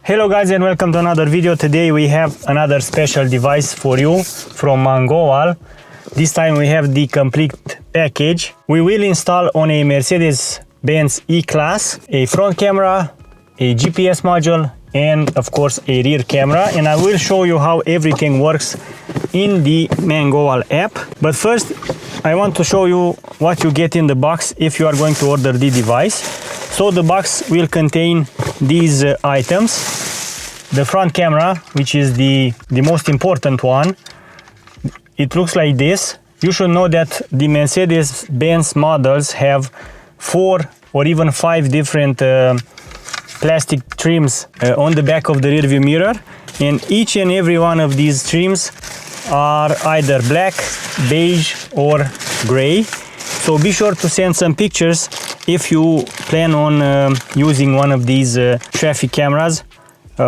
Hello guys and welcome to another video. Today we have another special device for you from Mangoal. This time we have the complete package. We will install on a Mercedes-Benz E-Class a front camera, a GPS module, and of course a rear camera, and I will show you how everything works in the Mangoal app. But first I want to show you what you get in the box if you are going to order the device. So the box will contain these items. The front camera, which is the most important one, it looks like this. You should know that the Mercedes-Benz models have 4 or even 5 different plastic trims on the back of the rear view mirror, and each and every one of these trims are either black, beige or gray. So be sure to send some pictures if you plan on using one of these traffic cameras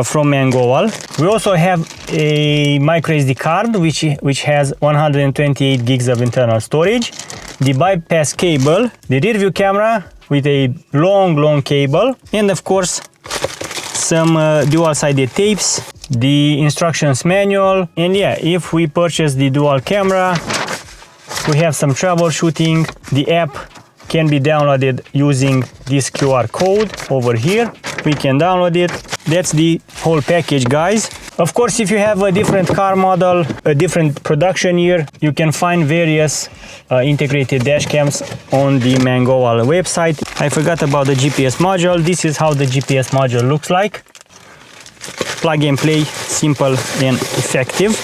from Mangoal. We also have a micro SD card which has 128 gigs of internal storage, the bypass cable, the rear view camera with a long cable, and of course some dual-sided tapes, the instructions manual. And yeah, if we purchase the dual camera, we have some troubleshooting. The app can be downloaded using this QR code over here. We can download it. That's the whole package, guys. Of course, if you have a different car model, a different production year, you can find various integrated dash cams on the Mangoal website. I forgot about the GPS module. This is how the GPS module looks like. Plug and play, simple and effective.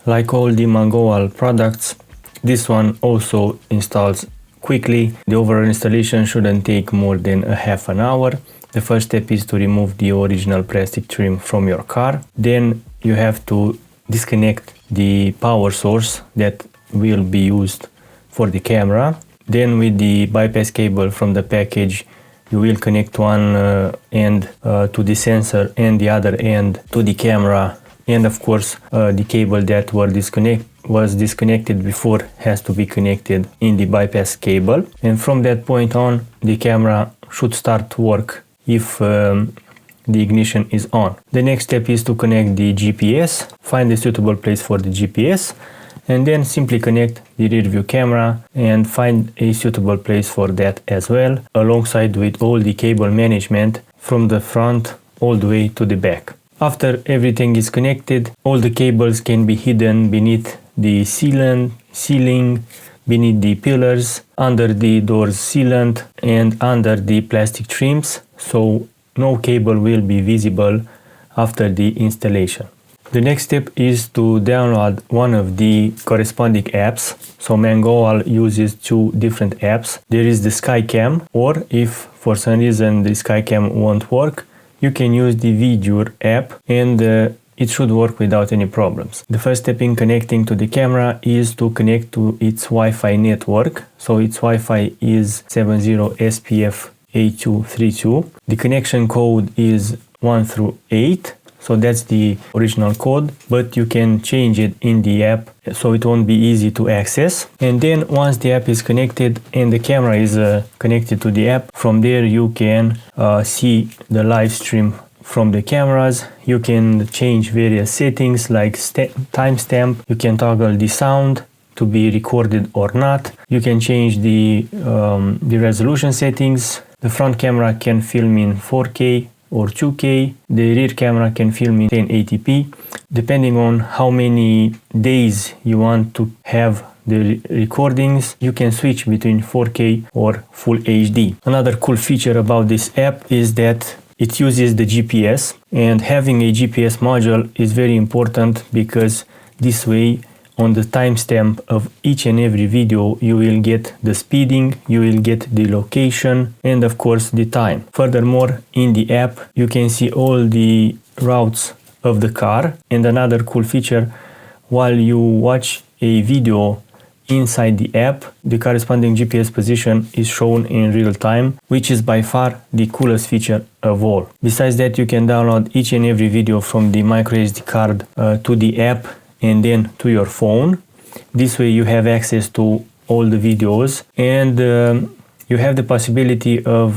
Like all the Mangoal products, this one also installs quickly. The overall installation shouldn't take more than a half an hour. The first step is to remove the original plastic trim from your car. Then you have to disconnect the power source that will be used for the camera. Then with the bypass cable from the package, you will connect one end to the sensor and the other end to the camera. And of course, the cable that was disconnected before has to be connected in the bypass cable. And from that point on, the camera should start to work if the ignition is on. The next step is to connect the GPS, find a suitable place for the GPS, and then simply connect the rear view camera and find a suitable place for that as well, alongside with all the cable management from the front all the way to the back. After everything is connected, all the cables can be hidden beneath the ceiling, beneath the pillars, under the door's sealant, and under the plastic trims, so no cable will be visible after the installation. The next step is to download one of the corresponding apps. So Mangoal uses 2 different apps. There is the SkyCam, or if for some reason the SkyCam won't work, you can use the VDure app, and it should work without any problems. The first step in connecting to the camera is to connect to its Wi-Fi network. So its Wi-Fi is 70SPF A232. The connection code is 1 through 8. So that's the original code, but you can change it in the app so it won't be easy to access. And then once the app is connected and the camera is connected to the app, from there you can see the live stream from the cameras. You can change various settings like timestamp. You can toggle the sound to be recorded or not. You can change the resolution settings. The front camera can film in 4K or 2K. The rear camera can film in 1080p. Depending on how many days you want to have the recordings, you can switch between 4K or Full HD. Another cool feature about this app is that it uses the GPS, and having a GPS module is very important because this way, on the timestamp of each and every video, you will get the speeding, you will get the location, and of course the time. Furthermore, in the app you can see all the routes of the car. And another cool feature, while you watch a video inside the app, the corresponding GPS position is shown in real time, which is by far the coolest feature of all. Besides that, you can download each and every video from the micro SD card to the app and then to your phone. This way you have access to all the videos, and You have the possibility of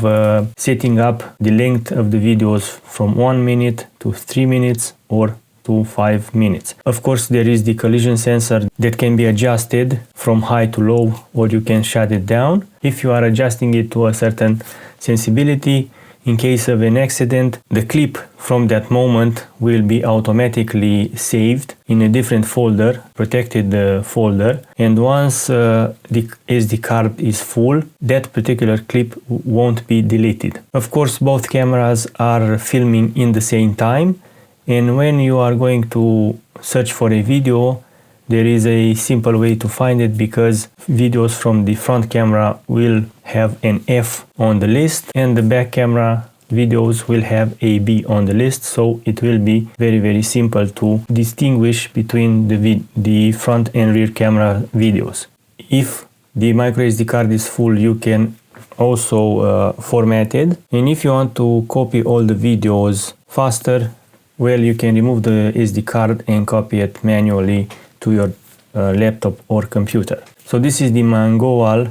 setting up the length of the videos from 1 minute to 3 minutes or to 5 minutes. Of course, there is the collision sensor that can be adjusted from high to low, or you can shut it down. If you are adjusting it to a certain sensibility, in case of an accident, the clip from that moment will be automatically saved in a different folder, protected folder, and once the SD card is full, that particular clip won't be deleted. Of course, both cameras are filming in the same time, and when you are going to search for a video, there is a simple way to find it, because videos from the front camera will have an F on the list and the back camera videos will have a B on the list, so it will be very simple to distinguish between the front and rear camera videos. If the microSD card is full, you can also format it, and if you want to copy all the videos faster, well, you can remove the SD card and copy it manually to your laptop or computer. So this is the Mangoal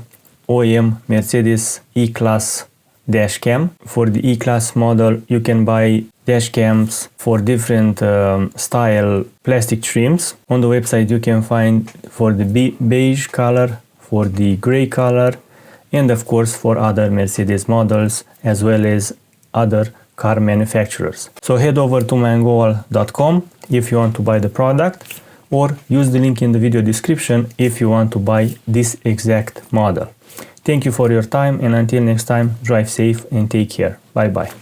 OEM Mercedes E-Class dash cam. For the E-Class model, you can buy dash cams for different style plastic trims. On the website you can find for the beige color, for the gray color, and of course for other Mercedes models as well as other car manufacturers. So head over to mangoal.com if you want to buy the product, or use the link in the video description if you want to buy this exact model. Thank you for your time, and until next time, drive safe and take care. Bye bye.